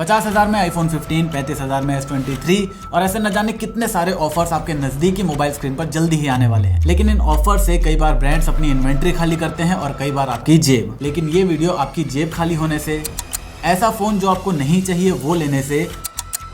50,000 में iPhone 15, 35,000 में S23 और ऐसे न जाने कितने सारे ऑफर्स आपके नजदीकी मोबाइल स्क्रीन पर जल्दी ही आने वाले हैं। लेकिन इन ऑफर से कई बार ब्रांड्स अपनी इन्वेंट्री खाली करते हैं और कई बार आपकी जेब। लेकिन ये वीडियो आपकी जेब खाली होने से, ऐसा फोन जो आपको नहीं चाहिए वो लेने से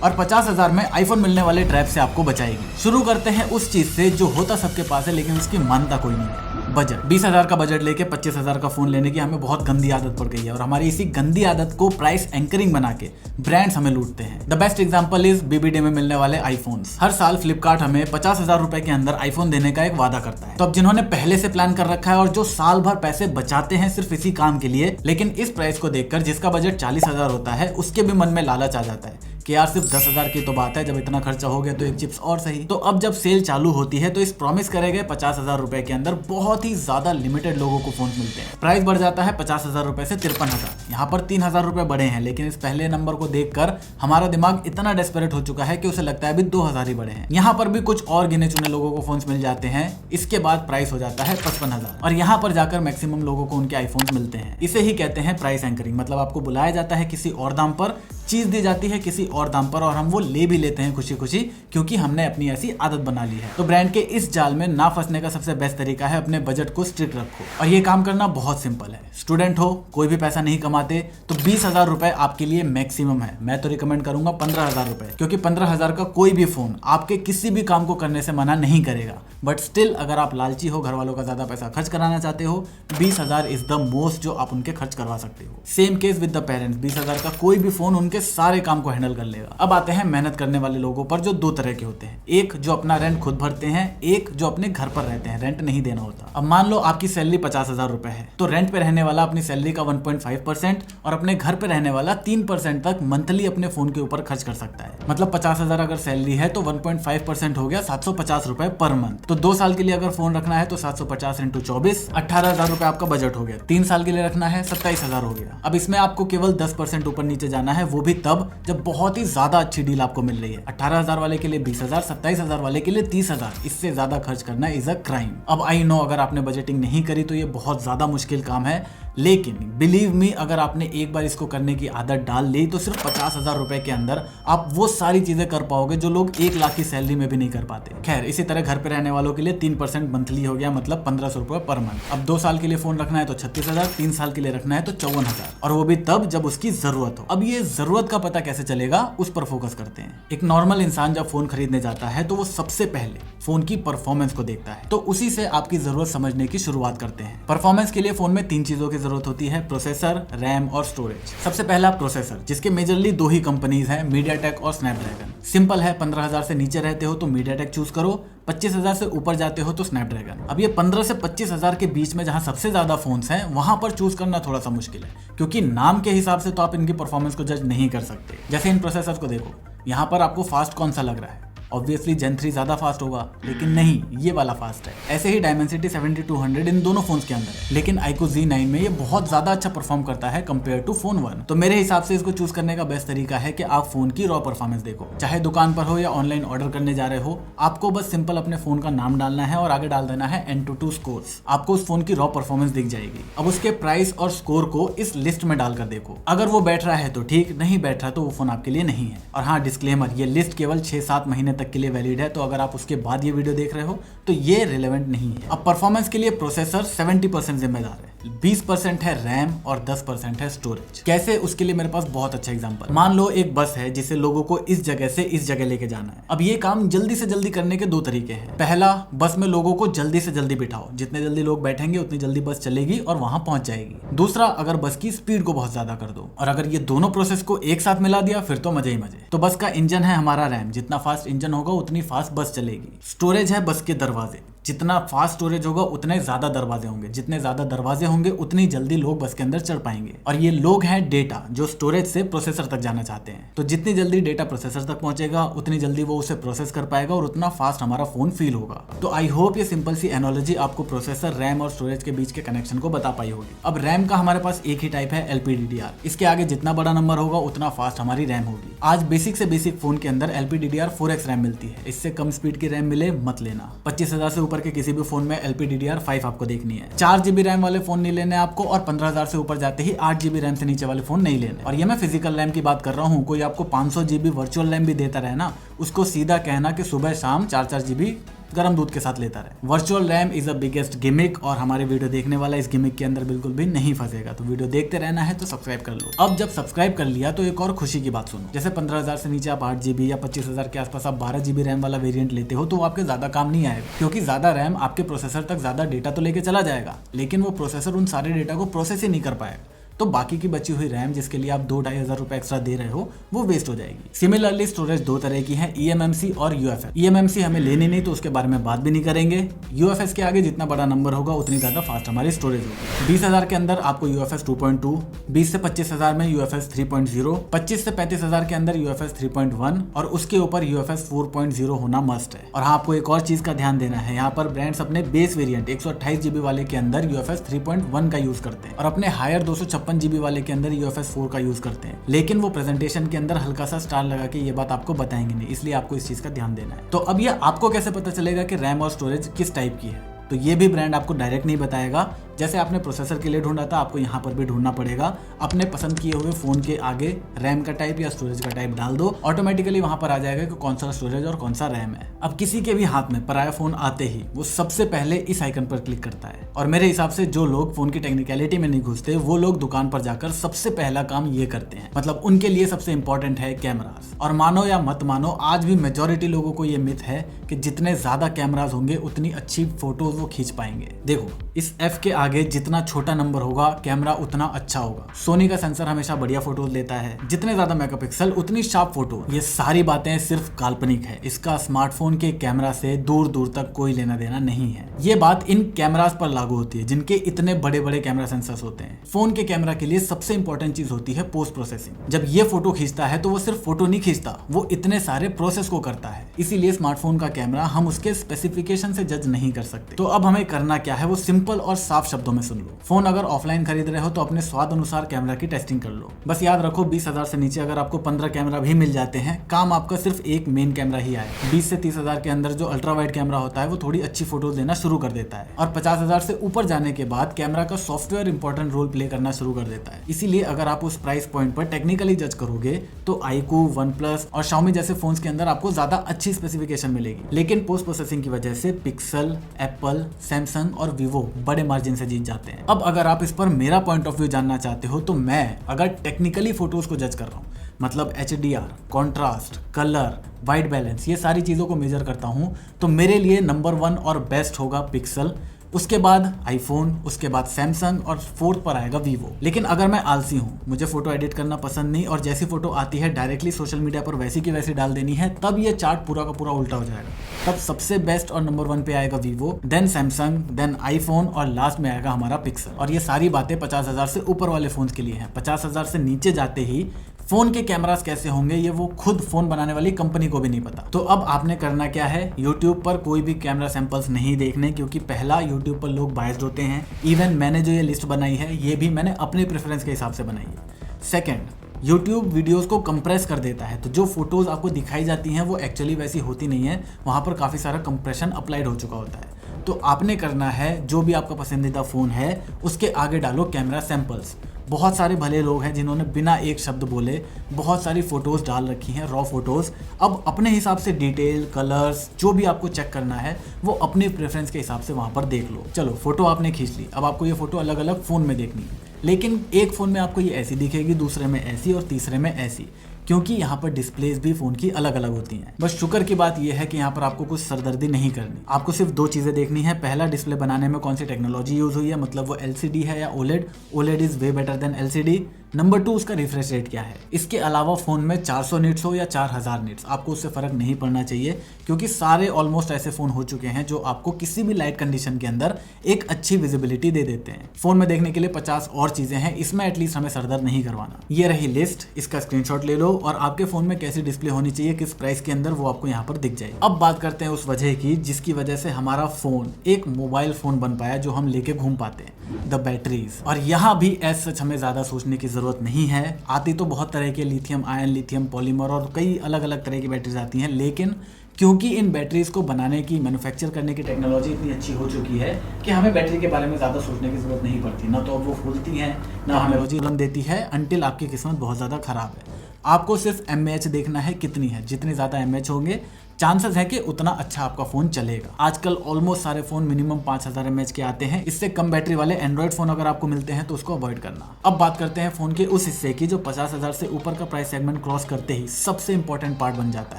और 50,000 में आईफोन मिलने वाले ट्रैप से आपको बचाएगी। शुरू करते हैं उस चीज से जो होता सबके पास है लेकिन उसकी मानता कोई नहीं है, बजट। 20,000 का बजट लेके 25,000 का फोन लेने की हमें बहुत गंदी आदत पड़ गई है और हमारी इसी गंदी आदत को प्राइस एंकरिंग बना के ब्रांड्स हमें लूटते हैं। The best example is BBD में मिलने वाले आईफोन्स। हर साल फ्लिपकार्ट हमें 50,000 रुपए के अंदर आईफोन देने का एक वादा करता है। तो अब जिन्होंने पहले से प्लान कर रखा है और जो साल भर पैसे बचाते हैं सिर्फ इसी काम के लिए, लेकिन इस प्राइस को देखकर जिसका बजट 40,000 होता है उसके भी मन में लालच आ जाता है कि यार सिर्फ 10,000 की तो बात है, जब इतना खर्चा हो गया तो एक चिप्स और सही। तो अब जब सेल चालू होती है तो इस प्रॉमिस करे गए 50,000 रुपए के अंदर बहुत ही ज्यादा लिमिटेड लोगों को फोन मिलते हैं। प्राइस बढ़ जाता है 50,000 रुपए से 53,000। यहाँ पर 3,000 रुपए बढ़े हैं, लेकिन इस पहले नंबर को देखकर हमारा दिमाग इतना डेस्परेट हो चुका है कि उसे लगता है अभी 2,000 ही बढ़े हैं। यहाँ पर भी कुछ और गिने चुने लोगों को फोन मिल जाते हैं। इसके बाद प्राइस हो जाता है 55,000 और यहाँ पर जाकर मैक्सिमम लोगों को उनके आईफोन मिलते हैं। इसे ही कहते हैं प्राइस एंकरिंग। मतलब आपको बुलाया जाता है किसी और दाम पर, चीज दी जाती है किसी और दाम पर और हम वो ले भी लेते हैं खुशी खुशी, क्योंकि हमने अपनी ऐसी आदत बना ली है। तो ब्रांड के इस जाल में ना फंसने का सबसे बेस्ट तरीका है अपने बजट को स्ट्रिक्ट रखो। और ये काम करना बहुत सिंपल है। स्टूडेंट हो, कोई भी पैसा नहीं कमाते, तो 20,000 रुपए आपके लिए मैक्सिमम है। मैं तो रिकमेंड करूंगा 15,000 रुपए, क्योंकि 15,000 का कोई भी फोन आपके किसी भी काम को करने से मना नहीं करेगा। बट स्टिल अगर आप लालची हो, घर वालों का ज्यादा पैसा खर्च कराना चाहते हो, 20,000 इज द मोस्ट जो आप उनके खर्च करवा सकते हो। Same case with the parents. 20,000 का कोई भी फोन उनके सारे काम को हैंडल कर लेगा। अब आते हैं मेहनत करने वाले लोगों पर, जो दो तरह के होते हैं। एक जो अपना रेंट खुद भरते हैं, एक जो अपने घर पर रहते हैं, रेंट नहीं देना होता। अब मान लो आपकी सैलरी 50,000 रुपए है, तो रेंट पे रहने वाला अपनी सैलरी का 1.5% और अपने घर पे रहने वाला 3% तक मंथली अपने फोन के ऊपर खर्च कर सकता है। मतलब 50,000 अगर सैलरी है तो 1.5% हो गया 750 रुपए पर मंथ। तो 2 साल के लिए अगर फोन रखना है तो 750 × 24, 18,000 रुपए आपका बजट हो गया। 3 साल के लिए रखना है 27,000 हो गया। अब इसमें आपको केवल 10% ऊपर नीचे जाना है, वो भी तब जब बहुत ही ज्यादा अच्छी डील आपको मिल रही है। 18,000 वाले के लिए 20,000, 27,000 वाले के लिए 30,000। इससे ज्यादा खर्च करना इज अ क्राइम। अब आई नो अगर आपने बजटिंग नहीं करी तो ये बहुत ज्यादा मुश्किल काम है, लेकिन बिलीव मी अगर आपने एक बार इसको करने की आदत डाल ली तो सिर्फ 50,000 रुपए के अंदर आप वो सारी चीजें कर पाओगे जो लोग 1 लाख की सैलरी में भी नहीं कर पाते। खैर, इसी तरह घर पे रहने वालों के लिए 3% मंथली हो गया, मतलब 1,500 रुपए पर मंथ। अब 2 साल के लिए फोन रखना है तो 36,000, 3 साल के लिए रखना है तो 54,000, और वो भी तब जब उसकी जरूरत हो। अब ये जरूरत का पता कैसे चलेगा, उस पर फोकस करते हैं। एक नॉर्मल इंसान जब फोन खरीदने जाता है तो वो सबसे पहले फोन की परफॉर्मेंस को देखता है, तो उसी से आपकी जरूरत समझने की शुरुआत करते हैं। परफॉर्मेंस के लिए फोन में 3 चीजों की जरूरत होती है, प्रोसेसर, रैम और स्टोरेज। सबसे पहला प्रोसेसर, जिसके मेजरली 2 ही कंपनीज हैं, मीडियाटेक और स्नैपड्रैगन। सिंपल है, 15,000 से नीचे रहते हो तो मीडियाटेक चूज करो, 25,000 से ऊपर जाते हो तो स्नैपड्रैगन। अब ये 15 से 25,000 के बीच में जहां सबसे ज्यादा फोन्स हैं, वहां पर चूज करना थोड़ा सा मुश्किल है, क्योंकि नाम के हिसाब से तो आप इनकी परफॉर्मेंस को जज नहीं कर सकते। जैसे इन प्रोसेसर को देखो, यहाँ पर आपको फास्ट कौन सा लग रहा है? ऑब्वियसली Gen 3 ज्यादा फास्ट होगा, लेकिन नहीं, ये वाला फास्ट है। ऐसे ही Dimensity 7200 इन दोनों फोन्स के अंदर है, लेकिन iQOO Z9 में ये बहुत ज्यादा अच्छा परफॉर्म करता है कंपेयर टू फोन 1। तो मेरे हिसाब से इसको चूज करने का बेस्ट तरीका है कि आप फोन की रॉ परफॉर्मेंस देखो। चाहे दुकान पर हो या ऑनलाइन ऑर्डर करने जा रहे हो, आपको बस सिंपल अपने फोन का नाम डालना है और आगे डाल देना है AnTuTu स्कोर्स। आपको उस फोन की रॉ परफॉर्मेंस दिख जाएगी। अब उसके प्राइस और स्कोर को इस लिस्ट में डालकर देखो। अगर वो बैठ रहा है तो ठीक, नहीं बैठ रहा तो वो फोन आपके लिए नहीं है। और हाँ, डिस्क्लेमर, ये लिस्ट केवल 6-7 महीने तक के लिए वैलिड है, तो अगर आप उसके बाद ये वीडियो देख रहे हो तो ये रिलेवेंट नहीं है। अब परफॉर्मेंस के लिए प्रोसेसर 70% जिम्मेदार है, 20% है रैम और 10% है स्टोरेज। कैसे, उसके लिए मेरे पास बहुत अच्छा एग्जांपल। मान लो एक बस है जिसे लोगों को इस जगह से इस जगह लेके जाना है। अब ये काम जल्दी से जल्दी करने के 2 तरीके हैं। पहला, बस में लोगों को जल्दी से जल्दी बिठाओ, जितने जल्दी लोग बैठेंगे उतनी जल्दी बस चलेगी और वहां पहुंच जाएगी। दूसरा, अगर बस की स्पीड को बहुत ज्यादा कर दो, और अगर ये दोनों प्रोसेस को एक साथ मिला दिया फिर तो मजे ही मजे। तो बस का इंजन है हमारा रैम, जितना फास्ट इंजन होगा उतनी फास्ट बस चलेगी। स्टोरेज है बस के दरवाजे, जितना फास्ट स्टोरेज होगा उतने ज्यादा दरवाजे होंगे, जितने ज्यादा दरवाजे होंगे उतनी जल्दी लोग बस के अंदर चढ़ पाएंगे। और ये लोग हैं डेटा, जो स्टोरेज से प्रोसेसर तक जाना चाहते हैं। तो जितनी जल्दी डेटा प्रोसेसर तक पहुंचेगा उतनी जल्दी वो उसे प्रोसेस कर पाएगा और उतना फास्ट हमारा फोन फील होगा। तो आई होप ये सिंपल सी एनोलॉजी आपको प्रोसेसर, रैम और स्टोरेज के बीच के कनेक्शन को बता पाई होगी। अब रैम का हमारे पास एक ही टाइप है, LPDDR। इसके आगे जितना बड़ा नंबर होगा उतना फास्ट हमारी रैम होगी। आज बेसिक से बेसिक फोन के अंदर LPDDR4X रैम मिलती है, इससे कम स्पीड की रैम मिले मत लेना। 25,000 से ऊपर के किसी भी फोन में LPDDR5 आपको देखनी है। 4GB रैम वाले फोन नहीं लेने आपको, और 15,000 से ऊपर जाते ही 8GB रैम से नीचे वाले फोन नहीं लेने। और ये मैं फिजिकल रैम की बात कर रहा हूँ, कोई आपको 500GB वर्चुअल रैम भी देता रहे ना, उसको सीधा कहना कि सुबह शाम 4-4 GB गर्म दूध के साथ लेता रहे। Virtual RAM is a biggest gimmick, और हमारे वीडियो देखने वाला इस गिमिक के अंदर बिल्कुल भी नहीं फंसेगा। तो वीडियो देखते रहना है तो सब्सक्राइब कर लो। अब जब सब्सक्राइब कर लिया तो एक और खुशी की बात सुनो। जैसे 15,000 से नीचे आप 8GB या 25,000 के आसपास आप 12GB रैम वाला वेरिएंट लेते हो तो वो आपके ज्यादा काम नहीं आएगा, क्योंकि ज्यादा रैम आपके प्रोसेसर तक ज्यादा डेटा तो लेके चला जाएगा, लेकिन वो प्रोसेसर उन सारे डेटा को प्रोसेस ही नहीं कर पाएगा। तो बाकी की बची हुई रैम जिसके लिए आप 2-2.5 हज़ार रुपए एक्स्ट्रा दे रहे हो वो वेस्ट हो जाएगी। सिमिलरली स्टोरेज दो तरह की है, eMMC और UFS। eMMC हमें लेनी नहीं तो उसके बारे में बात भी नहीं करेंगे। UFS के आगे जितना बड़ा नंबर होगा उतनी ज्यादा फास्ट हमारी स्टोरेज होगी। 20,000 के अंदर आपको UFS 2.2, 20 से 25,000 में UFS 3.0, 25 से 35,000 के अंदर UFS 3.1 और उसके ऊपर UFS 4.0 होना मस्ट है। और हाँ, आपको एक और चीज का ध्यान देना है, यहाँ पर ब्रांड्स अपने बेस वेरिएंट 128GB वाले के अंदर UFS 3.1 का यूज करते हैं और अपने हायर 256GB वाले के अंदर UFS 4 का यूज करते हैं, लेकिन वो प्रेजेंटेशन के अंदर हल्का सा स्टार लगा के ये बात आपको बताएंगे नहीं, इसलिए आपको इस चीज का ध्यान देना है। तो अब ये आपको कैसे पता चलेगा कि रैम और स्टोरेज किस टाइप की है? तो ये भी ब्रांड आपको डायरेक्ट नहीं बताएगा। जैसे आपने प्रोसेसर के लिए ढूंढा था, आपको यहाँ पर भी ढूंढना पड़ेगा। अपने पसंद किए हुए फोन के आगे रैम का टाइप या स्टोरेज का टाइप डाल दो, ऑटोमेटिकली वहां पर आ जाएगा कि कौन सा स्टोरेज और कौन सा रैम है। अब किसी के भी हाथ में पराया फोन आते ही वो सबसे पहले इस आइकन पर क्लिक करता है, और मेरे हिसाब से जो लोग फोन की टेक्निकलिटी में नहीं घुसते वो लोग दुकान पर जाकर सबसे पहला काम ये करते हैं। मतलब उनके लिए सबसे इंपॉर्टेंट है कैमरास। और मानो या मत मानो, आज भी मेजोरिटी लोगों को ये मिथ है कि जितने ज्यादा कैमरास होंगे उतनी अच्छी फोटोज वो खींच पाएंगे। देखो, इस F के आगे जितना छोटा नंबर होगा कैमरा उतना अच्छा होगा। सोनी का सेंसर हमेशा बढ़िया फोटोज लेता है, जितने ज्यादा मेगापिक्सल उतनी शार्प फोटो। ये सारी बातें सिर्फ काल्पनिक है, इसका स्मार्टफोन के कैमरा से दूर दूर तक कोई लेना देना नहीं है। ये बात इन कैमरास पर लागू होती है जिनके इतने बड़े बड़े कैमरा सेंसर्स होते हैं। फोन के कैमरा के लिए सबसे इंपॉर्टेंट चीज होती है पोस्ट प्रोसेसिंग। जब ये फोटो खींचता है तो वो सिर्फ फोटो नहीं खींचता, वो इतने सारे प्रोसेस को करता है। इसीलिए स्मार्टफोन का कैमरा हम उसके स्पेसिफिकेशन से जज नहीं कर सकते। तो अब हमें करना क्या है वो सिंपल और साफ शब्दों में सुन लो। फोन अगर ऑफलाइन खरीद रहे हो तो अपने स्वाद अनुसार कैमरा की टेस्टिंग कर लो। बस याद रखो, 20,000 से नीचे अगर आपको 15 कैमरा भी मिल जाते हैं, काम आपका सिर्फ एक मेन कैमरा ही आए। 20 से 30,000 के अंदर जो अल्ट्रा वाइड कैमरा होता है वो थोड़ी अच्छी फोटोज लेना शुरू कर देता है, और 50,000 से ऊपर जाने के बाद कैमरा का सॉफ्टवेयर इंपॉर्टेंट रोल प्ले करना शुरू कर देता है। इसीलिए अगर आप उस प्राइस पॉइंट पर टेक्निकली जज करोगे तो iQOO, OnePlus और Xiaomi जैसे फोन्स के अंदर आपको ज्यादा अच्छी स्पेसिफिकेशन मिलेगी, लेकिन पोस्ट प्रोसेसिंग की वजह से पिक्सल, एप्पल, सैमसंग और वीवो बड़े मार्जिन से जीत जाते हैं। अब अगर आप इस पर मेरा पॉइंट ऑफ व्यू जानना चाहते हो तो मैं अगर टेक्निकली फोटोज को जज कर रहा हूँ, मतलब HDR, contrast, colour, white balance, ये सारी चीज़ों को मेजर करता हूँ, तो मेरे लिए नंबर 1 और बेस्ट होगा पिक्सल, उसके बाद आईफोन, उसके बाद सैमसंग और फोर्थ पर आएगा वीवो। लेकिन अगर मैं आलसी हूँ, मुझे फोटो एडिट करना पसंद नहीं और जैसी फोटो आती है डायरेक्टली सोशल मीडिया पर वैसी की वैसी डाल देनी है, तब ये चार्ट पूरा का पूरा उल्टा हो जाएगा। तब सबसे बेस्ट और नंबर 1 पे आएगा Vivo, then Samsung, then iPhone और लास्ट में आएगा हमारा पिक्सल। और ये सारी बातें 50,000 से ऊपर वाले फोन के लिए हैं। 50,000 से नीचे जाते ही फोन के कैमरास कैसे होंगे ये वो खुद फोन बनाने वाली कंपनी को भी नहीं पता। तो अब आपने करना क्या है, YouTube पर कोई भी कैमरा सैंपल्स नहीं देखने, क्योंकि पहला YouTube पर लोग बायस्ड होते हैं। इवन मैंने जो ये लिस्ट बनाई है ये भी मैंने अपने प्रेफरेंस के हिसाब से बनाई है। सेकंड, YouTube वीडियोस को कंप्रेस कर देता है, तो जो फोटोज आपको दिखाई जाती हैं वो एक्चुअली वैसी होती नहीं है, वहाँ पर काफ़ी सारा कंप्रेशन अप्लाइड हो चुका होता है। तो आपने करना है, जो भी आपका पसंदीदा फ़ोन है उसके आगे डालो कैमरा सैंपल्स। बहुत सारे भले लोग हैं जिन्होंने बिना एक शब्द बोले बहुत सारी फोटोज़ डाल रखी हैं, रॉ फोटोज़। अब अपने हिसाब से डिटेल, कलर्स, जो भी आपको चेक करना है वो अपने प्रेफरेंस के हिसाब से वहाँ पर देख लो। चलो, फोटो आपने खींच ली, अब आपको ये फोटो अलग अलग फ़ोन में देखनी है, लेकिन एक फ़ोन में आपको ये ऐसी दिखेगी, दूसरे में ऐसी और तीसरे में ऐसी, क्योंकि यहाँ पर डिस्प्लेस भी फोन की अलग अलग होती हैं। बस शुक्र की बात यह है कि यहाँ पर आपको कुछ सरदर्दी नहीं करनी। आपको सिर्फ 2 चीजें देखनी है। पहला, डिस्प्ले बनाने में कौन सी टेक्नोलॉजी यूज हुई है, मतलब वो LCD है या OLED is way better than LCD। Number 2, उसका रिफ्रेश रेट क्या है। इसके अलावा फोन में 400 निट्स हो या 4000 निट्स, आपको उससे फर्क नहीं पड़ना चाहिए, क्योंकि सारे ऑलमोस्ट ऐसे फोन हो चुके हैं जो आपको किसी भी लाइट कंडीशन के अंदर एक अच्छी विजिबिलिटी दे देते हैं। फोन में देखने के लिए 50 और चीजें हैं, इसमें एटलीस्ट हमें सरदर्द नहीं करवाना। ये रही लिस्ट, इसका स्क्रीनशॉट ले लो और आपके फोन में कैसी डिस्प्ले होनी चाहिए, किस प्राइस के अंदर, वो आपको यहाँ पर दिख जाएगी। अब बात करते हैं उस वजह की जिसकी वजह से हमारा फोन एक मोबाइल फोन बन पाया जो हम लेके घूम पाते हैं। The batteries. और यहाँ भी एज सच हमें ज़्यादा सोचने की ज़रूरत नहीं है। आती तो बहुत तरह के लिथियम आयन, लिथियम पॉलीमर और कई अलग अलग तरह की बैटरीज आती हैं, लेकिन क्योंकि इन बैटरीज को बनाने की, मैन्युफैक्चर करने की टेक्नोलॉजी इतनी अच्छी हो चुकी है कि हमें बैटरी के बारे में ज़्यादा सोचने की ज़रूरत नहीं पड़ती। ना तो अब वो फूलती हैं, ना हमें रन देती है, अनटिल आपकी किस्मत बहुत ज़्यादा ख़राब है। आपको सिर्फ mAh देखना है कितनी है। जितने ज़्यादा mAh होंगे, चांसेस है कि उतना अच्छा आपका फ़ोन चलेगा। आजकल ऑलमोस्ट सारे फ़ोन मिनिमम 5000 mAh के आते हैं। इससे कम बैटरी वाले एंड्रॉइड फ़ोन अगर आपको मिलते हैं तो उसको अवॉइड करना। अब बात करते हैं फ़ोन के उस हिस्से की जो 50,000 से ऊपर का प्राइस सेगमेंट क्रॉस करते ही सबसे इंपॉर्टेंट पार्ट बन जाता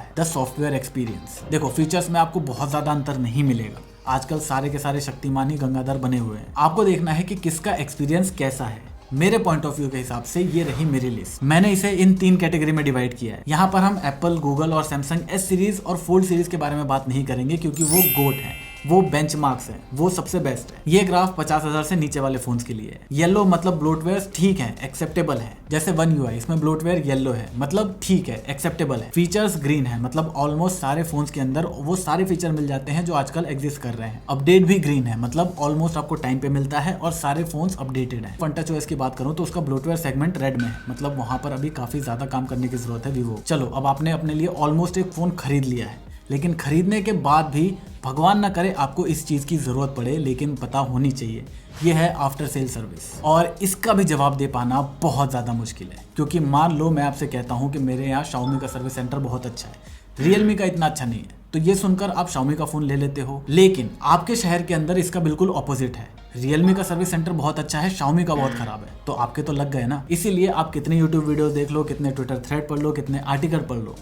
है, द सॉफ्टवेयर एक्सपीरियंस। देखो, फीचर्स में आपको बहुत ज़्यादा अंतर नहीं मिलेगा। आजकल सारे के सारे शक्तिमान ही गंगाधर बने हुए हैं। आपको देखना है कि किसका एक्सपीरियंस कैसा है। मेरे पॉइंट ऑफ व्यू के हिसाब से ये रही मेरी लिस्ट। मैंने इसे इन 3 कैटेगरी में डिवाइड किया है। यहाँ पर हम एप्पल, गूगल और सैमसंग एस सीरीज और फोल्ड सीरीज के बारे में बात नहीं करेंगे क्योंकि वो गोट है, वो बेंचमार्क्स हैं, वो सबसे बेस्ट है। ये ग्राफ 50,000 से नीचे वाले फोन्स के लिए है। येलो मतलब ब्लोटवेयर ठीक है, एक्सेप्टेबल है। जैसे One UI, इसमें ब्लोटवेयर येलो है, मतलब ठीक है, एक्सेप्टेबल है। फीचर्स ग्रीन है, मतलब ऑलमोस्ट सारे फोन्स के अंदर वो सारे फीचर मिल जाते हैं जो आजकल एग्जिस्ट कर रहे हैं। अपडेट भी ग्रीन है, मतलब ऑलमोस्ट आपको टाइम पे मिलता है और सारे फोन्स अपडेटेड है। FunTouchOS की बात करूं तो उसका ब्लोटवेयर सेगमेंट रेड में है, मतलब वहां पर अभी काफी ज्यादा काम करने की जरूरत है वीवो। चलो, अब आपने अपने लिए ऑलमोस्ट एक फोन खरीद लिया है, लेकिन खरीदने के बाद भी भगवान ना करे आपको इस चीज़ की ज़रूरत पड़े, लेकिन पता होनी चाहिए, ये है आफ्टर सेल सर्विस। और इसका भी जवाब दे पाना बहुत ज़्यादा मुश्किल है, क्योंकि मान लो मैं आपसे कहता हूँ कि मेरे यहाँ Xiaomi का सर्विस सेंटर बहुत अच्छा है, Realme का इतना अच्छा नहीं है, तो ये सुनकर आप Xiaomi का फ़ोन ले लेते हो। लेकिन आपके शहर के अंदर इसका बिल्कुल ऑपोजिट है। Realme का सर्विस सेंटर बहुत अच्छा है, Xiaomi का बहुत खराब है, तो आपके तो लग गए ना। इसीलिए आप कितने यूट्यूब वीडियो देख लो, कितने ट्विटर थ्रेड पढ़ लो, कितने आर्टिकल पढ़ लो,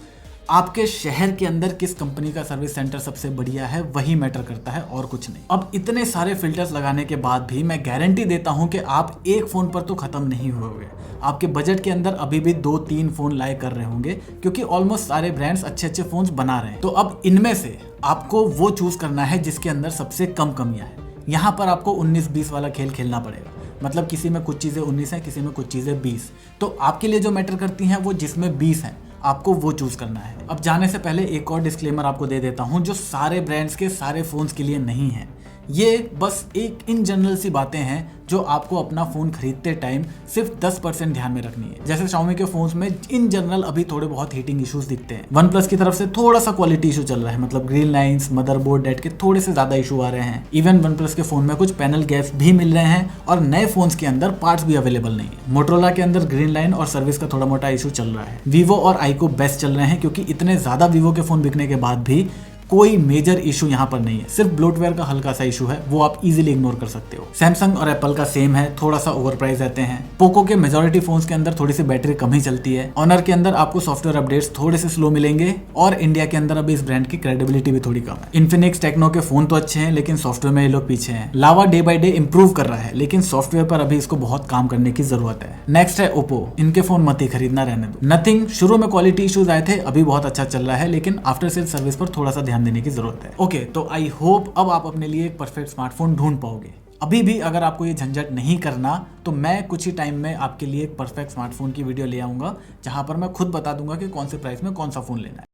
आपके शहर के अंदर किस कंपनी का सर्विस सेंटर सबसे बढ़िया है वही मैटर करता है और कुछ नहीं। अब इतने सारे फिल्टर्स लगाने के बाद भी मैं गारंटी देता हूं कि आप एक फोन पर तो खत्म नहीं हुए। आपके बजट के अंदर अभी भी 2-3 फोन लाए कर रहे होंगे, क्योंकि ऑलमोस्ट सारे ब्रांड्स अच्छे अच्छे फोन्स बना रहे हैं। तो अब इनमें से आपको वो चूज करना है जिसके अंदर सबसे कम कमियां है। यहाँ पर आपको 19-20 वाला खेल खेलना पड़ेगा, मतलब किसी में कुछ चीजें 19 है, किसी में कुछ चीजें 20। तो आपके लिए जो मैटर करती हैं वो जिसमें 20 है, आपको वो चूज करना है। अब जाने से पहले एक और डिस्क्लेमर आपको दे देता हूं जो सारे ब्रांड्स के सारे फोन्स के लिए नहीं है। ये बस एक इन जनरल सी बातें हैं जो आपको अपना फोन खरीदते टाइम सिर्फ 10% ध्यान में रखनी है। जैसे Xiaomi के फोन्स में इन जनरल अभी थोड़े बहुत हीटिंग इश्यूज दिखते हैं। OnePlus की तरफ से थोड़ा सा क्वालिटी इशू चल रहा है, मतलब ग्रीन लाइंस, मदरबोर्ड डेड के थोड़े से ज्यादा इशू आ रहे हैं। इवन OnePlus के फोन में कुछ पैनल गैप्स भी मिल रहे हैं और नए फोन्स के अंदर पार्ट्स भी अवेलेबल नहीं है। Motorola के अंदर ग्रीन लाइन और सर्विस का थोड़ा मोटा इशू चल रहा है। Vivo और iQOO बेस्ट चल रहे हैं, क्योंकि इतने ज्यादा Vivo के फोन बिकने के बाद भी कोई मेजर इशू यहाँ पर नहीं है। सिर्फ ब्लोटवेयर का हल्का सा इशू है, वो आप इजीली इग्नोर कर सकते हो। सैमसंग और एप्पल का सेम है, थोड़ा सा ओवर प्राइस रहते हैं। पोको के मेजॉरिटी फोन्स के अंदर थोड़ी सी बैटरी कम ही चलती है। ऑनर के अंदर आपको सॉफ्टवेयर अपडेट्स थोड़े से स्लो मिलेंगे और इंडिया के अंदर अभी इस ब्रांड की क्रेडिबिलिटी भी थोड़ी कम है। इन्फिनिक्स, टेक्नो के फोन तो अच्छे हैं, लेकिन सॉफ्टवेयर में ये लोग पीछे हैं। लावा डे बाय डे इंप्रूव कर रहा है, लेकिन सॉफ्टवेयर पर अभी इसको बहुत काम करने की जरूरत है। नेक्स्ट है ओप्पो। इनके फोन मत ही खरीदना, रहने दो। नथिंग, शुरू में क्वालिटी इश्यूज आए थे, अभी बहुत अच्छा चल रहा है, लेकिन आफ्टर सेल सर्विस पर थोड़ा सा ध्यान देने की जरूरत है। ओके, तो आई होप अब आप अपने लिए एक परफेक्ट स्मार्टफोन ढूंढ पाओगे। अभी भी अगर आपको ये झंझट नहीं करना तो मैं कुछ ही टाइम में आपके लिए एक परफेक्ट स्मार्टफोन की वीडियो ले आऊंगा, जहां पर मैं खुद बता दूंगा कि कौन से प्राइस में कौन सा फोन लेना है।